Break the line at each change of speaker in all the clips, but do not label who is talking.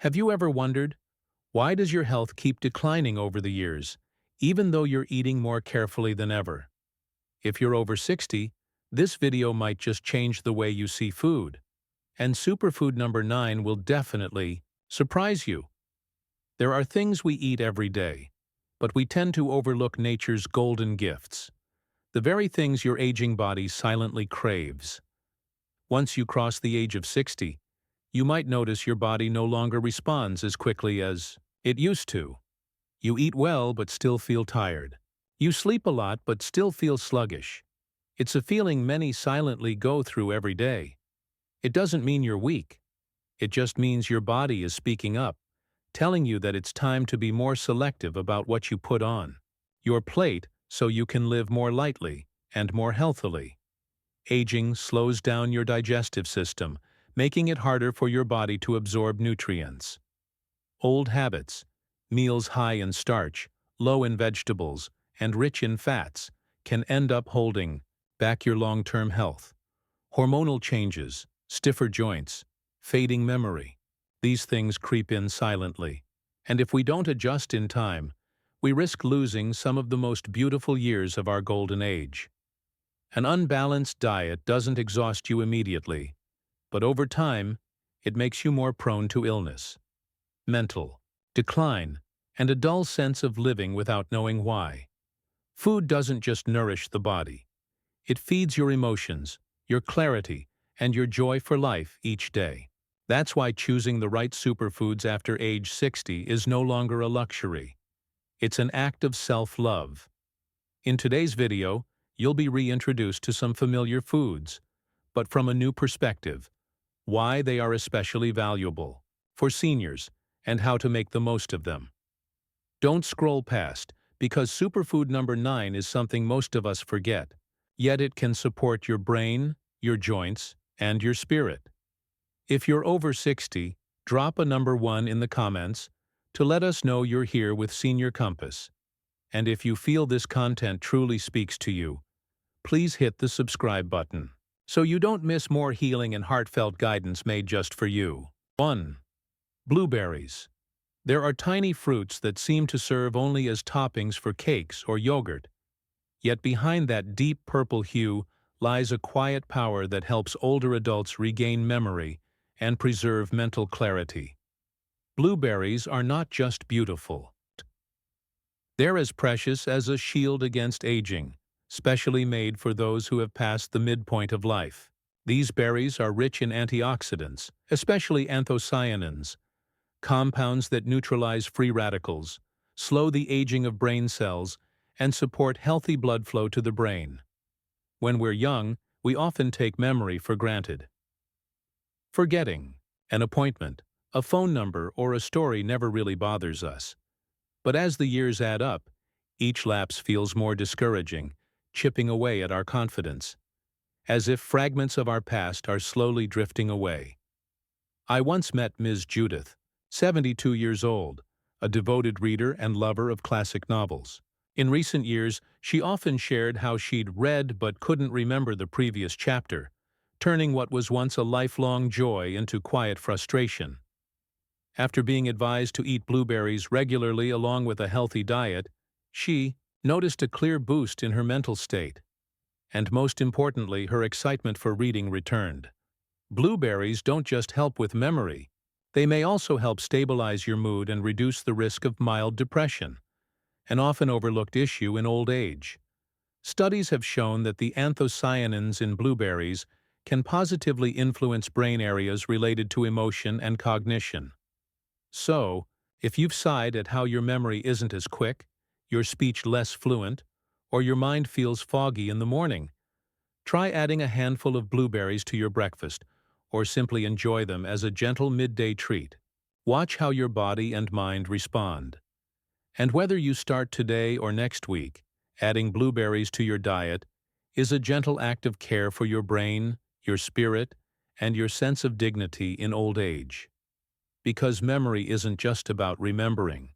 Have you ever wondered, why does your health keep declining over the years, even though you're eating more carefully than ever? If you're over 60, this video might just change the way you see food. And superfood number 9 will definitely surprise you. There are things we eat every day, but we tend to overlook nature's golden gifts, the very things your aging body silently craves. Once you cross the age of 60, you might notice your body no longer responds as quickly as it used to. You eat well but still feel tired. You sleep a lot but still feel sluggish. It's a feeling many silently go through every day. It doesn't mean you're weak. It just means your body is speaking up, telling you that it's time to be more selective about what you put on your plate so you can live more lightly and more healthily. Aging slows down your digestive system, making it harder for your body to absorb nutrients. Old habits, meals high in starch, low in vegetables, and rich in fats, can end up holding back your long-term health. Hormonal changes, stiffer joints, fading memory. These things creep in silently, and if we don't adjust in time, we risk losing some of the most beautiful years of our golden age. An unbalanced diet doesn't exhaust you immediately, but over time, it makes you more prone to illness, mental decline, and a dull sense of living without knowing why. Food doesn't just nourish the body. It feeds your emotions, your clarity, and your joy for life each day. That's why choosing the right superfoods after age 60 is no longer a luxury. It's an act of self-love. In today's video, you'll be reintroduced to some familiar foods, but from a new perspective, why they are especially valuable for seniors and how to make the most of them. Don't scroll past, because superfood number 9 is something most of us forget, yet it can support your brain, your joints, and your spirit. If you're over 60, drop a number 1 in the comments to let us know you're here with Senior Compass. And if you feel this content truly speaks to you, please hit the subscribe button so you don't miss more healing and heartfelt guidance made just for you. 1. Blueberries. There are tiny fruits that seem to serve only as toppings for cakes or yogurt. Yet behind that deep purple hue lies a quiet power that helps older adults regain memory and preserve mental clarity. Blueberries are not just beautiful. They're as precious as a shield against aging, specially made for those who have passed the midpoint of life. These berries are rich in antioxidants, especially anthocyanins, compounds that neutralize free radicals, slow the aging of brain cells, and support healthy blood flow to the brain. When we're young, we often take memory for granted. Forgetting an appointment, a phone number, or a story never really bothers us. But as the years add up, each lapse feels more discouraging, chipping away at our confidence, as if fragments of our past are slowly drifting away. I once met Ms. Judith, 72 years old, a devoted reader and lover of classic novels. In recent years, she often shared how she'd read but couldn't remember the previous chapter, turning what was once a lifelong joy into quiet frustration. After being advised to eat blueberries regularly along with a healthy diet, she noticed a clear boost in her mental state. And most importantly, her excitement for reading returned. Blueberries don't just help with memory. They may also help stabilize your mood and reduce the risk of mild depression, an often overlooked issue in old age. Studies have shown that the anthocyanins in blueberries can positively influence brain areas related to emotion and cognition. So, if you've sighed at how your memory isn't as quick, your speech less fluent, or your mind feels foggy in the morning, try adding a handful of blueberries to your breakfast, or simply enjoy them as a gentle midday treat. Watch how your body and mind respond. And whether you start today or next week, adding blueberries to your diet is a gentle act of care for your brain, your spirit, and your sense of dignity in old age. Because memory isn't just about remembering.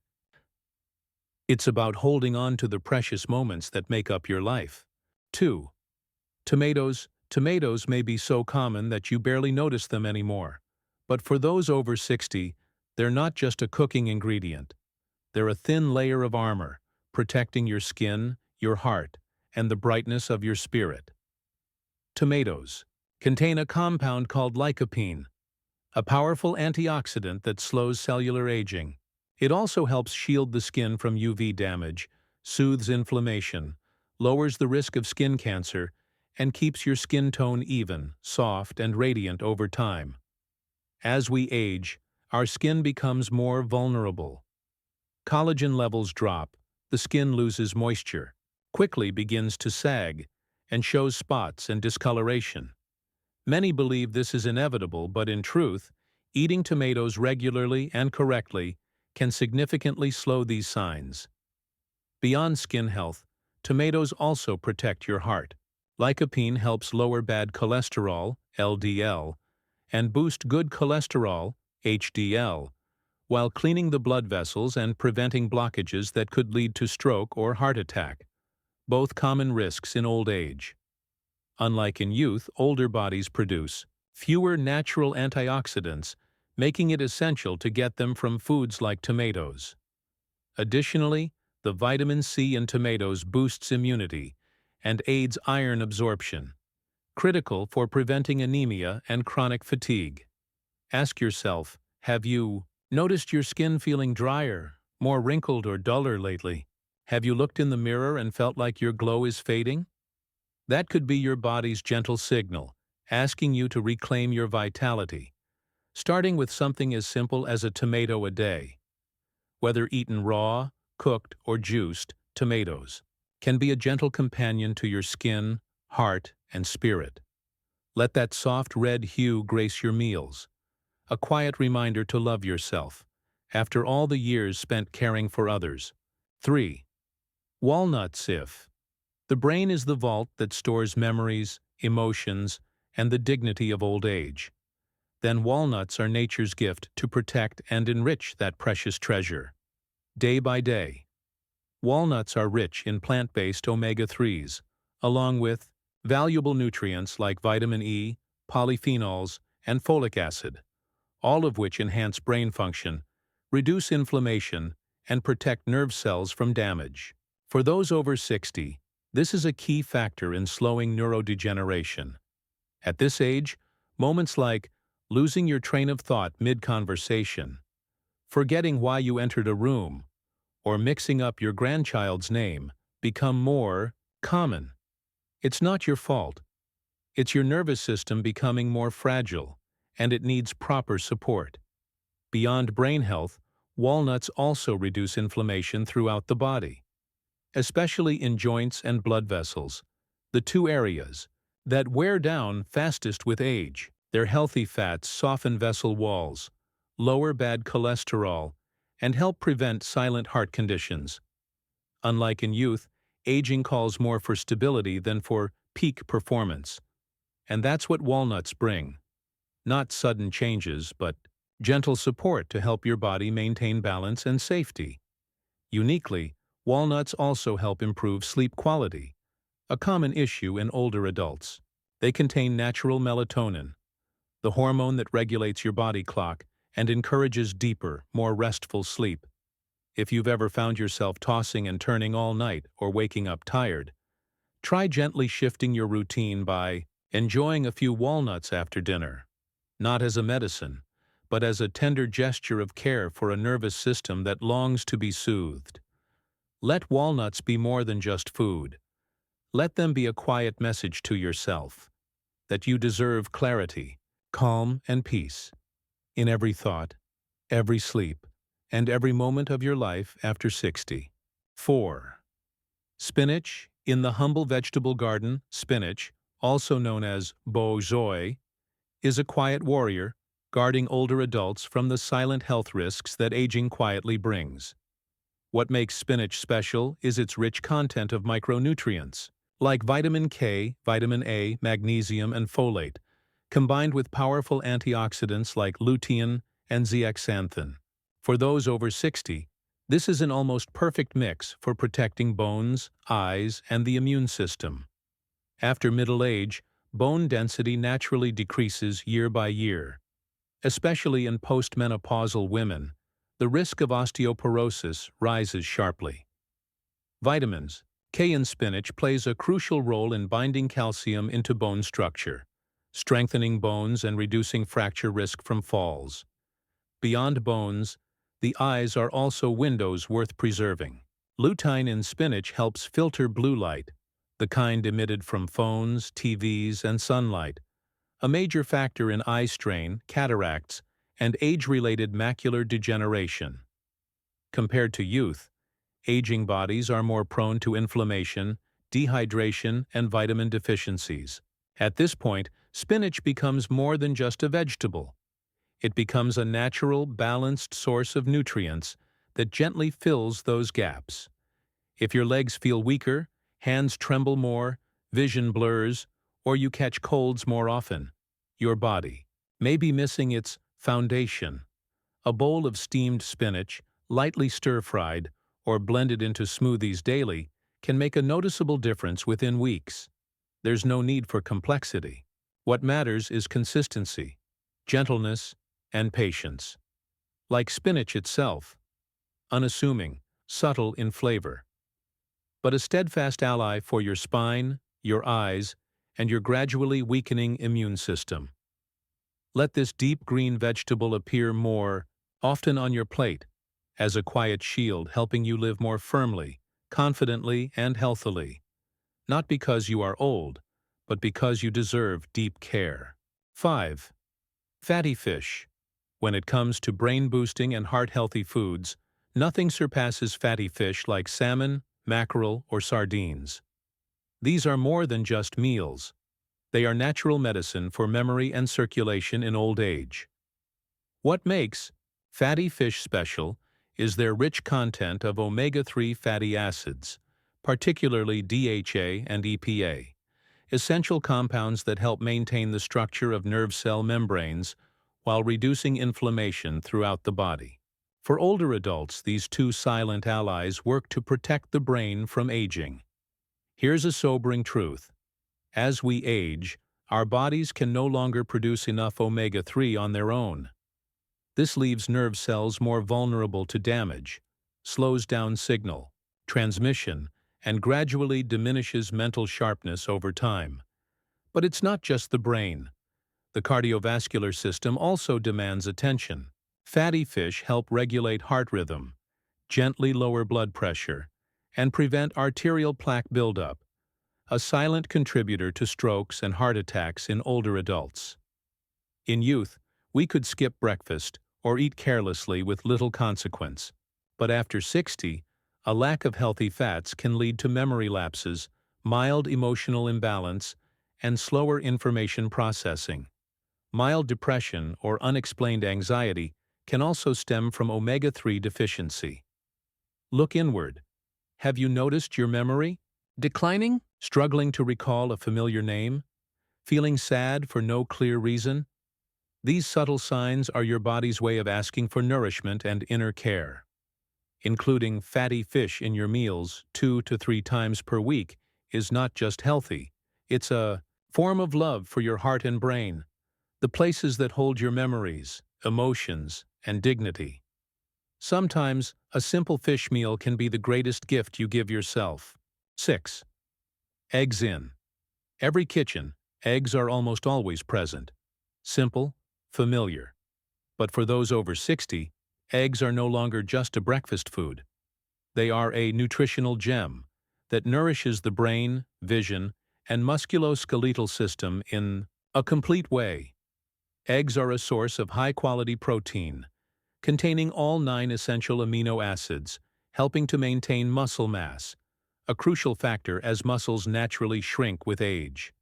It's about holding on to the precious moments that make up your life. 2. Tomatoes. Tomatoes may be so common that you barely notice them anymore. But for those over 60, They're not just a cooking ingredient. They're a thin layer of armor, protecting your skin, your heart, and the brightness of your spirit. Tomatoes contain a compound called lycopene, a powerful antioxidant that slows cellular aging. It also helps shield the skin from UV damage, soothes inflammation, lowers the risk of skin cancer, and keeps your skin tone even, soft, and radiant over time. As we age, our skin becomes more vulnerable. Collagen levels drop, the skin loses moisture, quickly begins to sag, and shows spots and discoloration. Many believe this is inevitable, but in truth, eating tomatoes regularly and correctly can significantly slow these signs. Beyond skin health, tomatoes also protect your heart. Lycopene helps lower bad cholesterol, LDL, and boost good cholesterol, HDL, while cleaning the blood vessels and preventing blockages that could lead to stroke or heart attack, both common risks in old age. Unlike in youth, older bodies produce fewer natural antioxidants, making it essential to get them from foods like tomatoes. Additionally, the vitamin C in tomatoes boosts immunity and aids iron absorption, critical for preventing anemia and chronic fatigue. Ask yourself, have you noticed your skin feeling drier, more wrinkled, or duller lately? Have you looked in the mirror and felt like your glow is fading? That could be your body's gentle signal, asking you to reclaim your vitality, starting with something as simple as a tomato a day. Whether eaten raw, cooked, or juiced, tomatoes can be a gentle companion to your skin, heart, and spirit. Let that soft red hue grace your meals, a quiet reminder to love yourself, after all the years spent caring for others. 3. Walnuts. The brain is the vault that stores memories, emotions, and the dignity of old age. Then walnuts are nature's gift to protect and enrich that precious treasure. Day by day, walnuts are rich in plant-based omega-3s, along with valuable nutrients like vitamin E, polyphenols, and folic acid, all of which enhance brain function, reduce inflammation, and protect nerve cells from damage. For those over 60, this is a key factor in slowing neurodegeneration. At this age, moments like losing your train of thought mid-conversation, forgetting why you entered a room, or mixing up your grandchild's name become more common. It's not your fault. It's your nervous system becoming more fragile, and it needs proper support. Beyond brain health, walnuts also reduce inflammation throughout the body, especially in joints and blood vessels, the two areas that wear down fastest with age. Their healthy fats soften vessel walls, lower bad cholesterol, and help prevent silent heart conditions. Unlike in youth, aging calls more for stability than for peak performance. And that's what walnuts bring. Not sudden changes, but gentle support to help your body maintain balance and safety. Uniquely, walnuts also help improve sleep quality, a common issue in older adults. They contain natural melatonin, the hormone that regulates your body clock and encourages deeper, more restful sleep. If you've ever found yourself tossing and turning all night or waking up tired, try gently shifting your routine by enjoying a few walnuts after dinner, not as a medicine, but as a tender gesture of care for a nervous system that longs to be soothed. Let walnuts be more than just food. Let them be a quiet message to yourself that you deserve clarity, calm, and peace in every thought, every sleep, and every moment of your life after 60. 4. Spinach. In the humble vegetable garden, spinach, also known as bourgeois, is a quiet warrior, guarding older adults from the silent health risks that aging quietly brings. What makes spinach special is its rich content of micronutrients, like vitamin K, vitamin A, magnesium, and folate, combined with powerful antioxidants like lutein and zeaxanthin. For those over 60, this is an almost perfect mix for protecting bones, eyes, and the immune system. After middle age, bone density naturally decreases year by year, Especially in postmenopausal women, the risk of osteoporosis rises sharply. Vitamins. K in spinach plays a crucial role in binding calcium into bone structure, strengthening bones and reducing fracture risk from falls. Beyond bones, the eyes are also windows worth preserving. Lutein in spinach helps filter blue light, the kind emitted from phones, TVs, and sunlight, a major factor in eye strain, cataracts, and age-related macular degeneration. Compared to youth, aging bodies are more prone to inflammation, dehydration, and vitamin deficiencies. At this point, spinach becomes more than just a vegetable. It becomes a natural, balanced source of nutrients that gently fills those gaps. If your legs feel weaker, hands tremble more, vision blurs, or you catch colds more often, your body may be missing its foundation. A bowl of steamed spinach, lightly stir-fried, or blended into smoothies daily can make a noticeable difference within weeks. There's no need for complexity. What matters is consistency, gentleness, and patience. Like spinach itself, unassuming, subtle in flavor, but a steadfast ally for your spine, your eyes, and your gradually weakening immune system. Let this deep green vegetable appear more often on your plate, as a quiet shield helping you live more firmly, confidently, and healthily. Not because you are old, but because you deserve deep care. 5. Fatty fish. When it comes to brain-boosting and heart-healthy foods, nothing surpasses fatty fish like salmon, mackerel, or sardines. These are more than just meals. They are natural medicine for memory and circulation in old age. What makes fatty fish special is their rich content of omega-3 fatty acids, particularly DHA and EPA, essential compounds that help maintain the structure of nerve cell membranes while reducing inflammation throughout the body. For older adults, these two silent allies work to protect the brain from aging. Here's a sobering truth. As we age, our bodies can no longer produce enough omega-3 on their own. This leaves nerve cells more vulnerable to damage, slows down signal transmission, and gradually diminishes mental sharpness over time. But it's not just the brain. The cardiovascular system also demands attention. Fatty fish help regulate heart rhythm, gently lower blood pressure, and prevent arterial plaque buildup, a silent contributor to strokes and heart attacks in older adults. In youth, we could skip breakfast or eat carelessly with little consequence. But after 60, a lack of healthy fats can lead to memory lapses, mild emotional imbalance, and slower information processing. Mild depression or unexplained anxiety can also stem from omega-3 deficiency. Look inward. Have you noticed your memory declining? Struggling to recall a familiar name? Feeling sad for no clear reason? These subtle signs are your body's way of asking for nourishment and inner care. Including fatty fish in your meals 2 to 3 times per week is not just healthy, it's a form of love for your heart and brain, the places that hold your memories, emotions, and dignity. Sometimes, a simple fish meal can be the greatest gift you give yourself. 6. Eggs in. Every kitchen, eggs are almost always present. Simple, familiar. But for those over 60, eggs are no longer just a breakfast food. They are a nutritional gem that nourishes the brain, vision, and musculoskeletal system in a complete way. Eggs are a source of high-quality protein, containing all 9 essential amino acids, helping to maintain muscle mass, a crucial factor as muscles naturally shrink with age.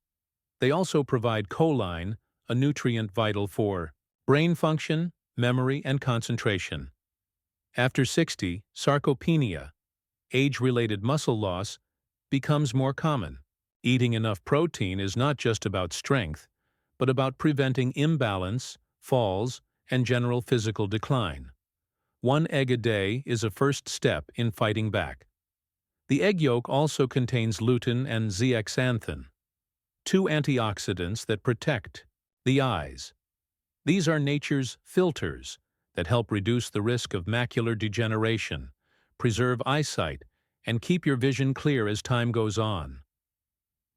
They also provide choline, a nutrient vital for brain function, memory, and concentration. After 60, sarcopenia, age-related muscle loss, becomes more common. Eating enough protein is not just about strength, but about preventing imbalance, falls, and general physical decline. 1 egg a day is a first step in fighting back. The egg yolk also contains lutein and zeaxanthin, 2 antioxidants that protect the eyes. These are nature's filters that help reduce the risk of macular degeneration, preserve eyesight, and keep your vision clear as time goes on.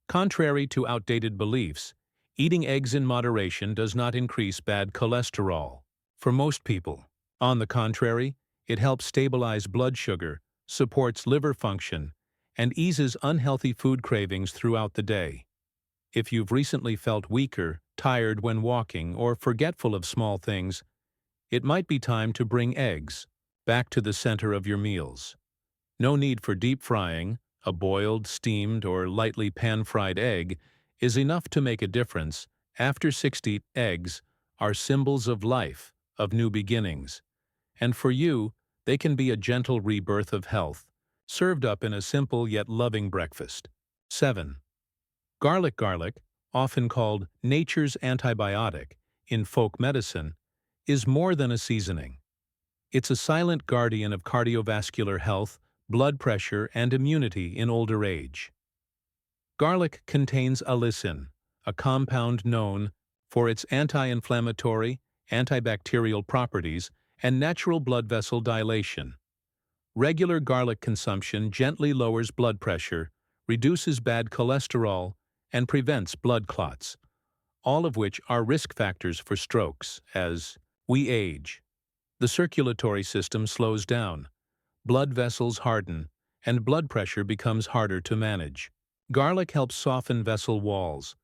Contrary to outdated beliefs, eating eggs in moderation does not increase bad cholesterol. For most people, on the contrary, it helps stabilize blood sugar, supports liver function, and eases unhealthy food cravings throughout the day. If you've recently felt weaker, tired when walking, or forgetful of small things, it might be time to bring eggs back to the center of your meals. No need for deep frying. A boiled, steamed, or lightly pan-fried egg is enough to make a difference. After 60, eggs are symbols of life, of new beginnings. And for you, they can be a gentle rebirth of health, served up in a simple yet loving breakfast. 7. Garlic, often called nature's antibiotic in folk medicine, is more than a seasoning. It's a silent guardian of cardiovascular health, blood pressure, and immunity in older age. Garlic contains allicin, a compound known for its anti-inflammatory, antibacterial properties, and natural blood vessel dilation. Regular garlic consumption gently lowers blood pressure, reduces bad cholesterol, and prevents blood clots, all of which are risk factors for strokes. As we age, the circulatory system slows down, blood vessels harden, and blood pressure becomes harder to manage. Garlic helps soften vessel walls,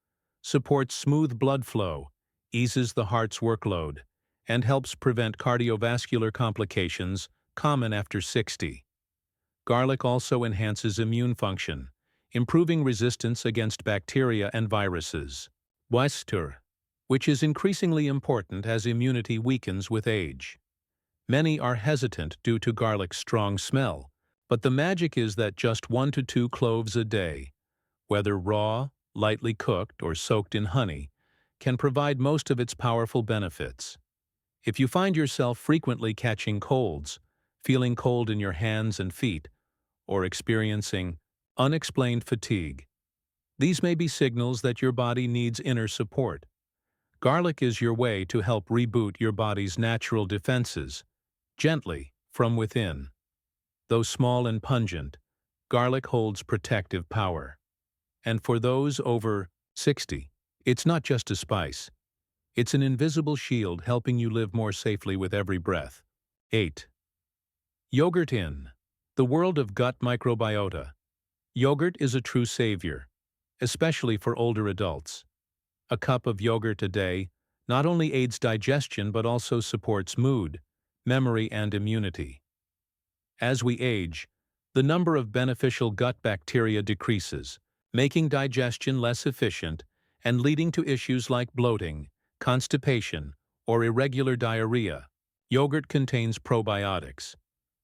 supports smooth blood flow, eases the heart's workload, and helps prevent cardiovascular complications common after 60. Garlic also enhances immune function, improving resistance against bacteria and viruses. Which is increasingly important as immunity weakens with age. Many are hesitant due to garlic's strong smell, but the magic is that just 1 to 2 cloves a day, whether raw, lightly cooked, or soaked in honey, can provide most of its powerful benefits. If you find yourself frequently catching colds, feeling cold in your hands and feet, or experiencing unexplained fatigue, these may be signals that your body needs inner support. Garlic is your way to help reboot your body's natural defenses, gently, from within. Though small and pungent, garlic holds protective power. And for those over 60, it's not just a spice. It's an invisible shield helping you live more safely with every breath. 8. Yogurt in the world of gut microbiota. Yogurt is a true savior, especially for older adults. A cup of yogurt a day not only aids digestion but also supports mood, memory, and immunity. As we age, the number of beneficial gut bacteria decreases, making digestion less efficient and leading to issues like bloating, constipation, or irregular diarrhea. Yogurt contains probiotics,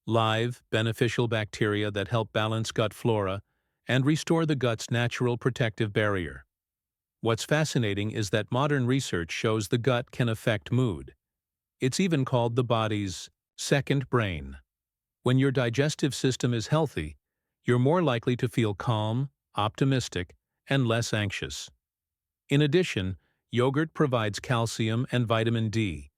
live, beneficial bacteria that help balance gut flora and restore the gut's natural protective barrier. What's fascinating is that modern research shows the gut can affect mood. It's even called the body's second brain. When your digestive system is healthy, you're more likely to feel calm, optimistic, and less anxious. In addition, yogurt provides calcium and vitamin D,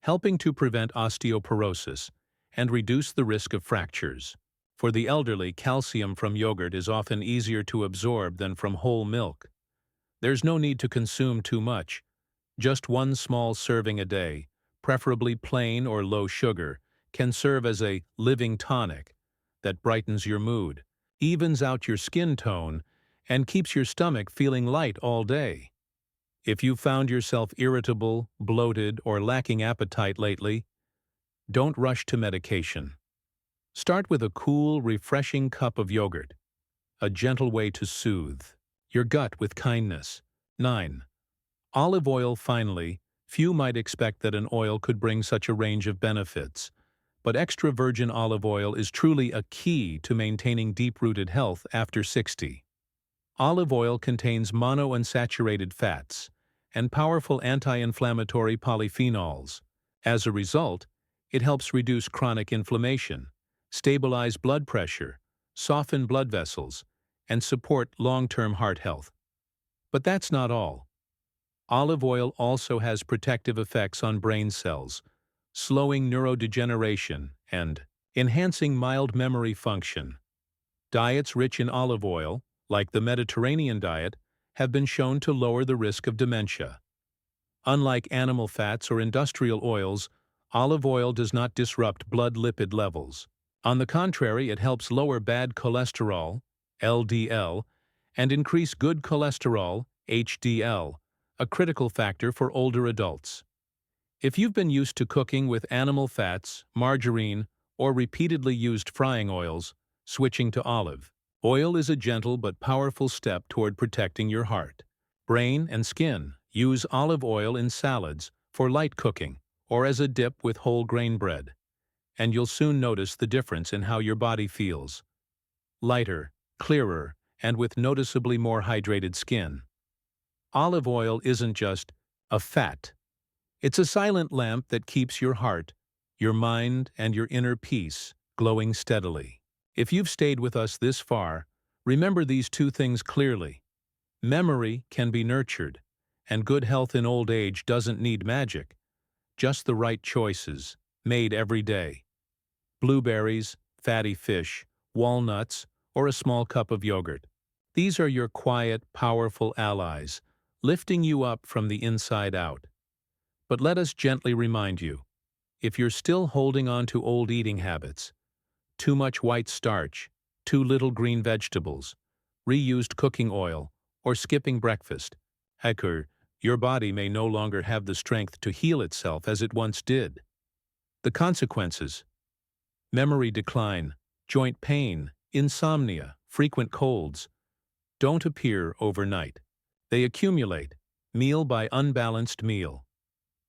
helping to prevent osteoporosis and reduce the risk of fractures. For the elderly, calcium from yogurt is often easier to absorb than from whole milk. There's no need to consume too much. Just 1 small serving a day, preferably plain or low sugar, can serve as a living tonic that brightens your mood, evens out your skin tone, and keeps your stomach feeling light all day. If you've found yourself irritable, bloated, or lacking appetite lately, don't rush to medication. Start with a cool, refreshing cup of yogurt, a gentle way to soothe your gut with kindness. 9. Olive oil. Finally, few might expect that an oil could bring such a range of benefits, but extra virgin olive oil is truly a key to maintaining deep-rooted health after 60. Olive oil contains monounsaturated fats and powerful anti-inflammatory polyphenols. As a result, it helps reduce chronic inflammation, stabilize blood pressure, soften blood vessels, and support long-term heart health. But that's not all. Olive oil also has protective effects on brain cells, slowing neurodegeneration and enhancing mild memory function. Diets rich in olive oil, like the Mediterranean diet, have been shown to lower the risk of dementia. Unlike animal fats or industrial oils, olive oil does not disrupt blood lipid levels. On the contrary, it helps lower bad cholesterol, LDL, and increase good cholesterol, HDL, a critical factor for older adults. If you've been used to cooking with animal fats, margarine, or repeatedly used frying oils, switching to olive oil is a gentle but powerful step toward protecting your heart, brain, and skin. Use olive oil in salads, for light cooking, or as a dip with whole grain bread, and you'll soon notice the difference in how your body feels. Lighter, clearer, and with noticeably more hydrated skin. Olive oil isn't just a fat. It's a silent lamp that keeps your heart, your mind, and your inner peace glowing steadily. If you've stayed with us this far, remember these two things clearly. Memory can be nurtured, and good health in old age doesn't need magic, just the right choices, made every day. Blueberries, fatty fish, walnuts, or a small cup of yogurt. These are your quiet, powerful allies, lifting you up from the inside out. But let us gently remind you, if you're still holding on to old eating habits, too much white starch, too little green vegetables, reused cooking oil, or skipping breakfast, your body may no longer have the strength to heal itself as it once did. The consequences: memory decline, joint pain, insomnia, frequent colds, don't appear overnight. They accumulate, meal by unbalanced meal.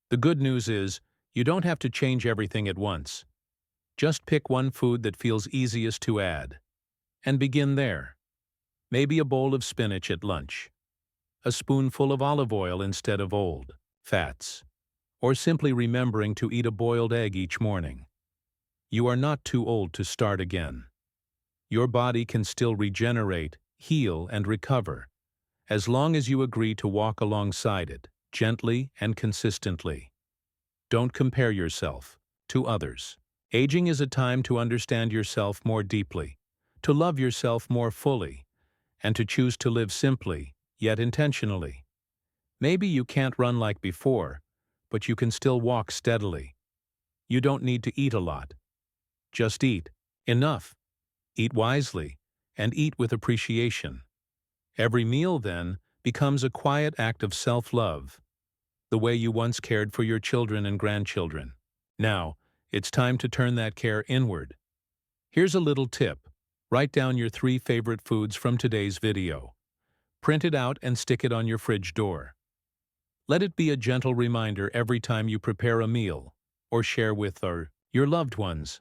The good news is, you don't have to change everything at once. Just pick one food that feels easiest to add. And begin there. Maybe a bowl of spinach at lunch. A spoonful of olive oil instead of old fats. Or simply remembering to eat a boiled egg each morning. You are not too old to start again. Your body can still regenerate, heal, and recover, as long as you agree to walk alongside it, gently and consistently. Don't compare yourself to others. Aging is a time to understand yourself more deeply, to love yourself more fully, and to choose to live simply, yet intentionally. Maybe you can't run like before, but you can still walk steadily. You don't need to eat a lot. Just eat enough, eat wisely, and eat with appreciation. Every meal, then, becomes a quiet act of self-love, the way you once cared for your children and grandchildren. Now, it's time to turn that care inward. Here's a little tip. Write down your 3 favorite foods from today's video. Print it out and stick it on your fridge door. Let it be a gentle reminder every time you prepare a meal or share with your loved ones.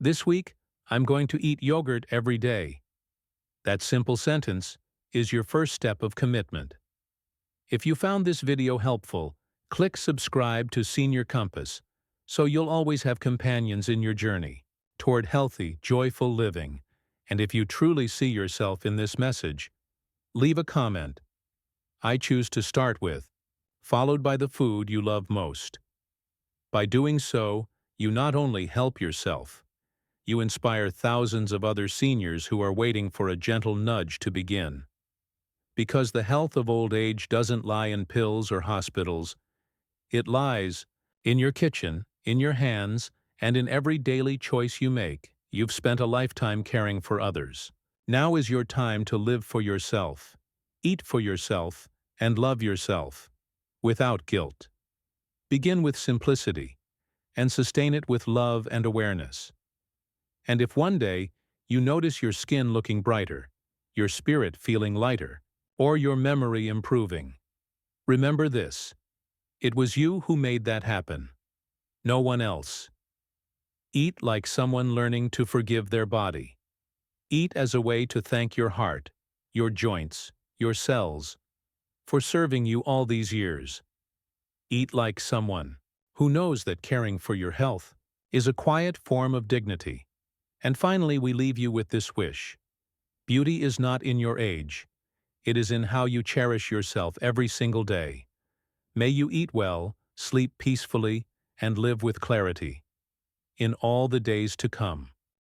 This week, I'm going to eat yogurt every day. That simple sentence is your first step of commitment. If you found this video helpful, click subscribe to Senior Compass so you'll always have companions in your journey toward healthy, joyful living. And if you truly see yourself in this message, leave a comment. I choose to start with, followed by the food you love most. By doing so, you not only help yourself, you inspire thousands of other seniors who are waiting for a gentle nudge to begin. Because the health of old age doesn't lie in pills or hospitals. It lies in your kitchen, in your hands, and in every daily choice you make. You've spent a lifetime caring for others. Now is your time to live for yourself, eat for yourself, and love yourself, without guilt. Begin with simplicity, and sustain it with love and awareness. And if one day you notice your skin looking brighter, your spirit feeling lighter, or your memory improving, remember this: it was you who made that happen, no one else. Eat like someone learning to forgive their body. Eat as a way to thank your heart, your joints, your cells, for serving you all these years. Eat like someone who knows that caring for your health is a quiet form of dignity. And finally, we leave you with this wish. Beauty is not in your age. It is in how you cherish yourself every single day. May you eat well, sleep peacefully, and live with clarity in all the days to come.